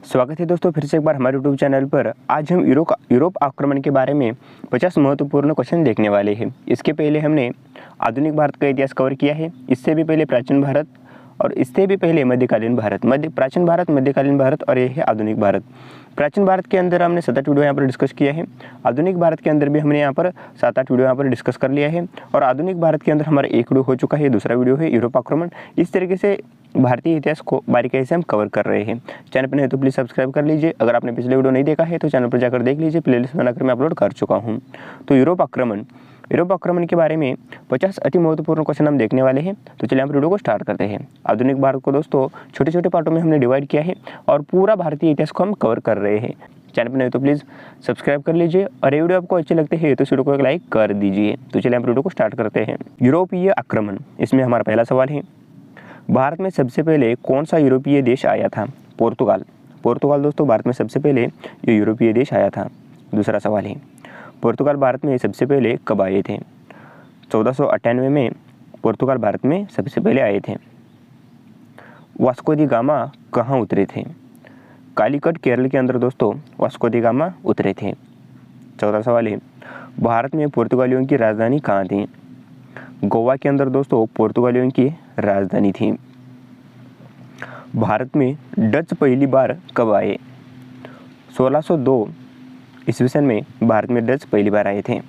स्वागत है दोस्तों फिर से एक बार हमारे यूट्यूब चैनल पर। आज हम यूरोप आक्रमण के बारे में 50 महत्वपूर्ण क्वेश्चन देखने वाले हैं। इसके पहले हमने आधुनिक भारत का इतिहास कवर किया है, इससे भी पहले प्राचीन भारत और इससे भी पहले मध्यकालीन भारत, प्राचीन भारत, मध्यकालीन भारत और यह है आधुनिक भारत। प्राचीन भारत के अंदर हमने 7-8 वीडियो यहाँ पर डिस्कस किया है। आधुनिक भारत के अंदर भी हमने यहाँ पर 7-8 वीडियो यहाँ पर डिस्कस कर लिया है। और आधुनिक भारत के अंदर हमारा एक वीडियो हो चुका है, दूसरा वीडियो है यूरोप आक्रमण। इस तरीके से भारतीय इतिहास को बारीकी से हम कवर कर रहे हैं। चैनल पर नहीं तो प्लीज़ सब्सक्राइब कर लीजिए। अगर आपने पिछले वीडियो नहीं देखा है तो चैनल पर जाकर देख लीजिए, प्लेलिस्ट बनाकर मैं अपलोड कर चुका हूँ। तो यूरोप आक्रमण के बारे में 50 अति महत्वपूर्ण क्वेश्चन हम देखने वाले हैं। तो चलिए हम वीडियो को स्टार्ट करते हैं। आधुनिक भारत को दोस्तों छोटे छोटे पार्टों में हमने डिवाइड किया है और पूरा भारतीय इतिहास को हम कवर कर रहे हैं। चैनल पर नहीं तो प्लीज़ सब्सक्राइब कर लीजिए और ये वीडियो आपको अच्छे लगते हैं तो इस वीडियो को एक लाइक कर दीजिए। तो चलिए हम वीडियो को स्टार्ट करते हैं। यूरोपीय आक्रमण, इसमें हमारा पहला सवाल है, भारत में सबसे पहले कौन सा यूरोपीय देश आया था? पोर्तुगाल दोस्तों भारत में सबसे पहले ये यूरोपीय देश आया था। दूसरा सवाल है, पोर्तुगाल भारत में सबसे पहले कब आए थे? 1498 में पोर्तुगाल भारत में सबसे पहले आए थे। वास्को दी गामा कहाँ उतरे थे? कालीकट केरल के अंदर दोस्तों वास्को दी गामा उतरे थे। चौथा सवाल है, भारत में पुर्तगालियों की राजधानी कहाँ थी? गोवा के अंदर दोस्तों पुर्तगालियों की राजधानी थी। भारत में डच पहली बार कब आए? 1602 ईस्वी सन में भारत में डच पहली बार आए थे।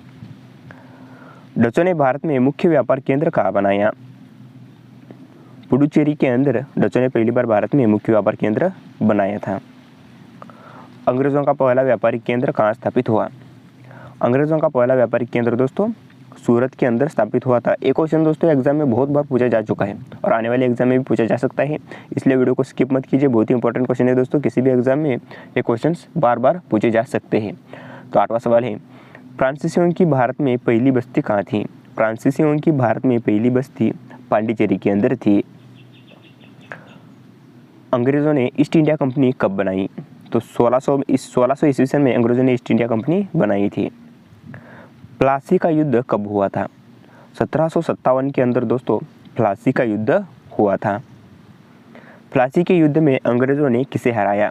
डचों ने भारत में मुख्य व्यापार केंद्र कहाँ बनाया? पुडुचेरी के अंदर डचों ने पहली बार भारत में मुख्य व्यापार केंद्र बनाया था। अंग्रेज़ों का पहला व्यापारिक केंद्र कहाँ स्थापित हुआ? अंग्रेज़ों का पहला व्यापारिक केंद्र दोस्तों सूरत के अंदर स्थापित हुआ था। एक क्वेश्चन दोस्तों एग्जाम में बहुत बार पूछा जा चुका है और आने वाले एग्जाम में भी पूछा जा सकता है, इसलिए वीडियो को स्किप मत कीजिए। बहुत ही इंपॉर्टेंट क्वेश्चन है दोस्तों, किसी भी एग्जाम में ये क्वेश्चंस बार बार पूछे जा सकते हैं। तो 8वां सवाल है, फ्रांसीसियों की भारत में पहली बस्ती कहाँ थी? फ्रांसीसियों की भारत में पहली बस्ती पांडिचेरी के अंदर थी। अंग्रेज़ों ने ईस्ट इंडिया कंपनी कब बनाई? तो 1600 ईस्वी सन में अंग्रेज़ों ने ईस्ट इंडिया कंपनी बनाई थी। प्लासी का युद्ध कब हुआ था? 1757 के अंदर दोस्तों प्लासी का युद्ध हुआ था। प्लासी के युद्ध में अंग्रेज़ों ने किसे हराया?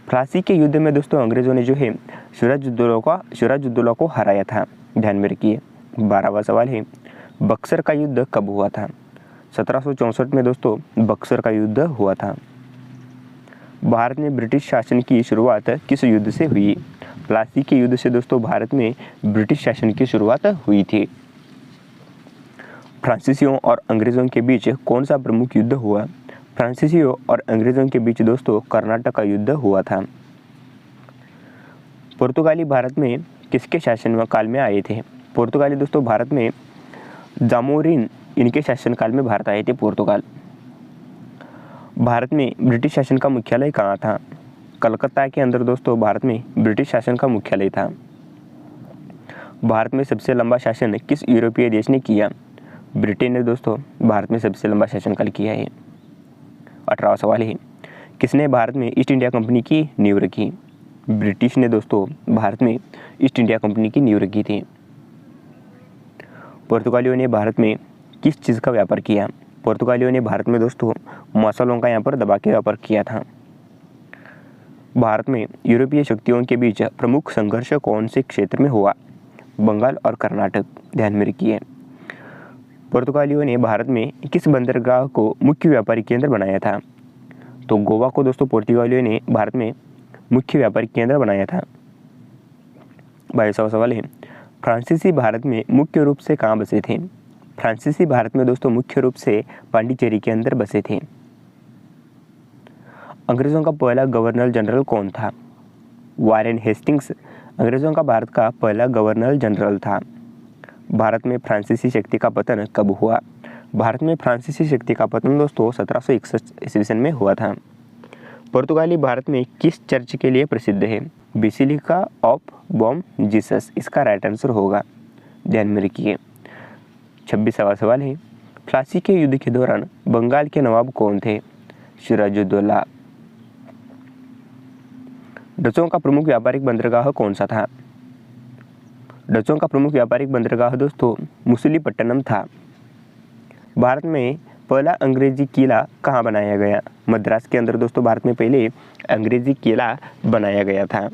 प्लासी के युद्ध में दोस्तों अंग्रेज़ों ने जो है सिराजुद्दौला को हराया था। ध्यान में रखिए। 12वां सवाल है, बक्सर का युद्ध कब हुआ था? 1764 में दोस्तों बक्सर का युद्ध हुआ था। भारत में ब्रिटिश शासन की शुरुआत किस युद्ध से हुई? प्लासी के युद्ध से दोस्तों भारत में ब्रिटिश शासन की शुरुआत हुई थी। फ्रांसीसियों और अंग्रेज़ों के बीच कौन सा प्रमुख युद्ध हुआ? फ्रांसीसियों और अंग्रेज़ों के बीच दोस्तों कर्नाटक का युद्ध हुआ था। पुर्तगाली भारत में किसके शासन काल में आए थे? पुर्तगाली दोस्तों भारत में जामोरिन इनके शासनकाल में भारत आए थे पुर्तगाल। भारत में ब्रिटिश शासन का मुख्यालय कहाँ था? कलकत्ता के अंदर दोस्तों भारत में ब्रिटिश शासन का मुख्यालय था। भारत में सबसे लंबा शासन किस यूरोपीय देश ने किया? ब्रिटेन ने दोस्तों भारत में सबसे लंबा शासनकाल किया है। 18वां सवाल है, किसने भारत में ईस्ट इंडिया कंपनी की नींव रखी? ब्रिटिश ने दोस्तों भारत में ईस्ट इंडिया कंपनी की नींव रखी थी। पुर्तगालियों ने भारत में किस चीज़ का व्यापार किया? पुर्तगालियों ने भारत में दोस्तों मसालों का यहाँ पर दबा के व्यापार किया था। भारत में यूरोपीय शक्तियों के बीच प्रमुख संघर्ष कौन से क्षेत्र में हुआ? बंगाल और कर्नाटक। ध्यान में रखिए। पुर्तगालियों ने भारत में किस बंदरगाह को मुख्य व्यापारिक केंद्र बनाया था? तो गोवा को दोस्तों पुर्तगालियों ने भारत में मुख्य व्यापारिक केंद्र बनाया था। 22वां सवाल है, फ्रांसीसी भारत में मुख्य रूप से कहाँ बसे थे? फ्रांसीसी भारत में दोस्तों मुख्य रूप से पांडिचेरी के अंदर बसे थे। अंग्रेज़ों का पहला गवर्नर जनरल कौन था? वारेन हेस्टिंग्स अंग्रेज़ों का भारत का पहला गवर्नर जनरल था। भारत में फ्रांसीसी शक्ति का पतन कब हुआ? भारत में फ्रांसीसी शक्ति का पतन दोस्तों 1761 ईस्वी सन में हुआ था। पुर्तगाली भारत में किस चर्च के लिए प्रसिद्ध है? बेसिलिका ऑफ बॉम जीसस इसका राइट आंसर होगा। ध्यान में रखिए। 26वां सवाल है, प्लासी के युद्ध के दौरान बंगाल के नवाब कौन थे? सिराजुद्दौला। डचों का प्रमुख व्यापारिक बंदरगाह कौन सा था? डचों का प्रमुख व्यापारिक बंदरगाह दोस्तों मुसलीपट्टनम था। भारत में पहला अंग्रेजी किला कहाँ बनाया गया? मद्रास के अंदर दोस्तों भारत में पहले अंग्रेजी किला बनाया गया था।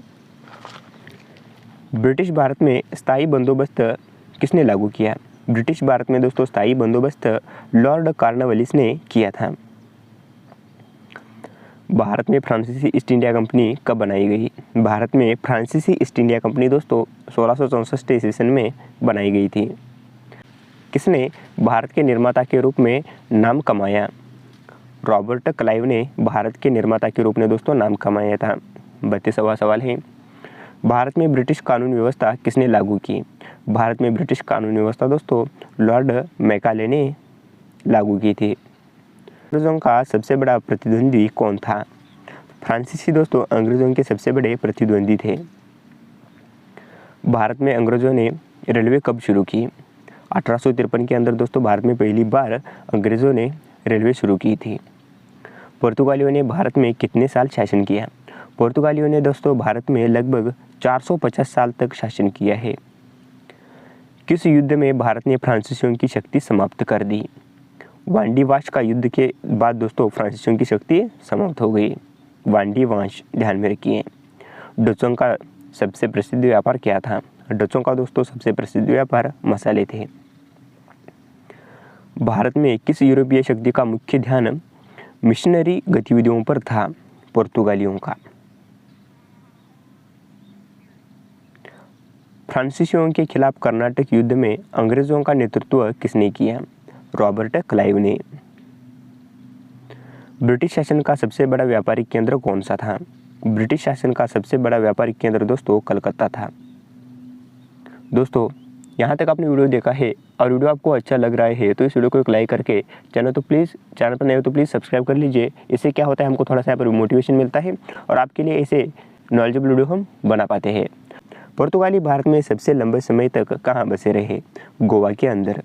ब्रिटिश भारत में स्थायी बंदोबस्त किसने लागू किया? ब्रिटिश भारत में दोस्तों स्थायी बंदोबस्त लॉर्ड कॉर्नवालिस ने किया था। भारत में फ्रांसीसी ईस्ट इंडिया कंपनी कब बनाई गई? भारत में फ्रांसीसी ईस्ट इंडिया कंपनी दोस्तों 1664 ईस्वी में बनाई गई थी। किसने भारत के निर्माता के रूप में नाम कमाया? रॉबर्ट क्लाइव ने भारत के निर्माता के रूप में दोस्तों नाम कमाया था। 32वां सवाल है, भारत में ब्रिटिश कानून व्यवस्था किसने लागू की? भारत में ब्रिटिश कानून व्यवस्था दोस्तों लॉर्ड मैकाले ने लागू की थी। अंग्रेजों का सबसे बड़ा प्रतिद्वंदी कौन था? फ्रांसीसी दोस्तों अंग्रेजों के सबसे बड़े प्रतिद्वंदी थे। भारत में अंग्रेजों ने रेलवे कब शुरू की? 1853 के अंदर दोस्तों भारत में पहली बार अंग्रेजों ने रेलवे शुरू की थी। पुर्तगालियों ने भारत में कितने साल शासन किया? पुर्तगालियों ने दोस्तों भारत में लगभग 450 साल तक शासन किया है। किस युद्ध में भारत ने फ्रांसीसियों की शक्ति समाप्त कर दी? वांडी वाश का युद्ध के बाद दोस्तों फ्रांसीसियों की शक्ति समाप्त हो गई। वांडी वाश ध्यान में रखिए। डचों का सबसे प्रसिद्ध व्यापार क्या था? डचों का दोस्तों सबसे प्रसिद्ध व्यापार मसाले थे। भारत में किस यूरोपीय शक्ति का मुख्य ध्यान मिशनरी गतिविधियों पर था? पुर्तगालियों का। फ्रांसीसियों के खिलाफ कर्नाटक युद्ध में अंग्रेजों का नेतृत्व किसने किया? रॉबर्ट क्लाइव ने। ब्रिटिश शासन का सबसे बड़ा व्यापारिक केंद्र कौन सा था? ब्रिटिश शासन का सबसे बड़ा व्यापारिक केंद्र दोस्तों कलकत्ता था। दोस्तों यहाँ तक आपने वीडियो देखा है और वीडियो आपको अच्छा लग रहा है तो इस वीडियो को एक लाइक करके चैनल पर नए हो तो प्लीज़ सब्सक्राइब कर लीजिए। इससे क्या होता है, हमको थोड़ा सा यहाँ पर मोटिवेशन मिलता है और आपके लिए ऐसे नॉलेजेबल वीडियो हम बना पाते हैं। पुर्तगाली भारत में सबसे लंबे समय तक कहाँ बसे रहे? गोवा के अंदर।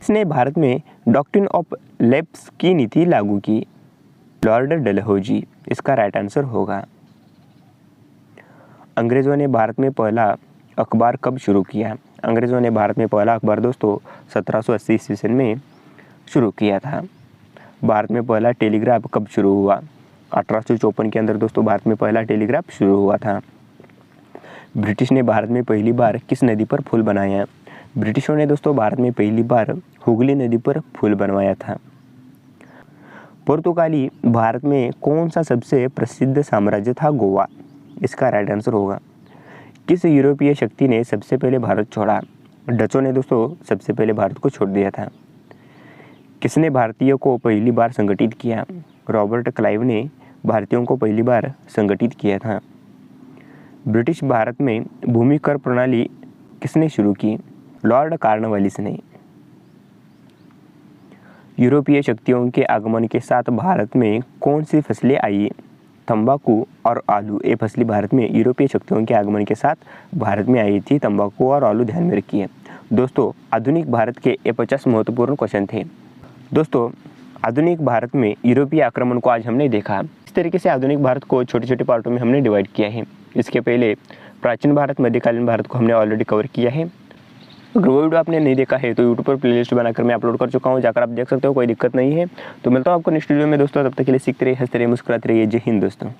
इसने भारत में डॉक्ट्रिन ऑफ लैप्स की नीति लागू की? लॉर्ड डलहौजी इसका राइट आंसर होगा। अंग्रेजों ने भारत में पहला अखबार कब शुरू किया? अंग्रेजों ने भारत में पहला अखबार दोस्तों 1780 ईस्वी में शुरू किया था। भारत में पहला टेलीग्राफ कब शुरू हुआ? 1854 के अंदर दोस्तों भारत में पहला टेलीग्राफ शुरू हुआ था। ब्रिटिश ने भारत में पहली बार किस नदी पर पुल बनाया? ब्रिटिशों ने दोस्तों भारत में पहली बार हुगली नदी पर पुल बनवाया था। पुर्तगाली भारत में कौन सा सबसे प्रसिद्ध साम्राज्य था? गोवा इसका राइट आंसर होगा। किस यूरोपीय शक्ति ने सबसे पहले भारत छोड़ा? डचों ने दोस्तों सबसे पहले भारत को छोड़ दिया था। किसने भारतीयों को पहली बार संगठित किया? रॉबर्ट क्लाइव ने भारतीयों को पहली बार संगठित किया था। ब्रिटिश भारत में भूमि कर प्रणाली किसने शुरू की? लॉर्ड कॉर्नवालिस ने। यूरोपीय शक्तियों के आगमन के साथ भारत में कौन सी फसलें आई? तंबाकू और आलू। ये फसलें भारत में यूरोपीय शक्तियों के आगमन के साथ भारत में आई थी। तंबाकू और आलू ध्यान में रखिए। दोस्तों आधुनिक भारत के ये 50 महत्वपूर्ण क्वेश्चन थे। दोस्तों आधुनिक भारत में यूरोपीय आक्रमण को आज हमने देखा। इस तरीके से आधुनिक भारत को छोटे छोटे पार्टों में हमने डिवाइड किया है। इसके पहले प्राचीन भारत मध्यकालीन भारत को हमने ऑलरेडी कवर किया है। अगर वो वीडियो आपने नहीं देखा है तो यूट्यूब पर प्लेलिस्ट बनाकर मैं अपलोड कर चुका हूँ, जाकर आप देख सकते हो, कोई दिक्कत नहीं है। तो मिलता हूँ आपको नेक्स्ट वीडियो में दोस्तों, तब तक के लिए सीखते रहिए, हंसते रहिए, मुस्कुराते रहिए। जय हिंद दोस्तों।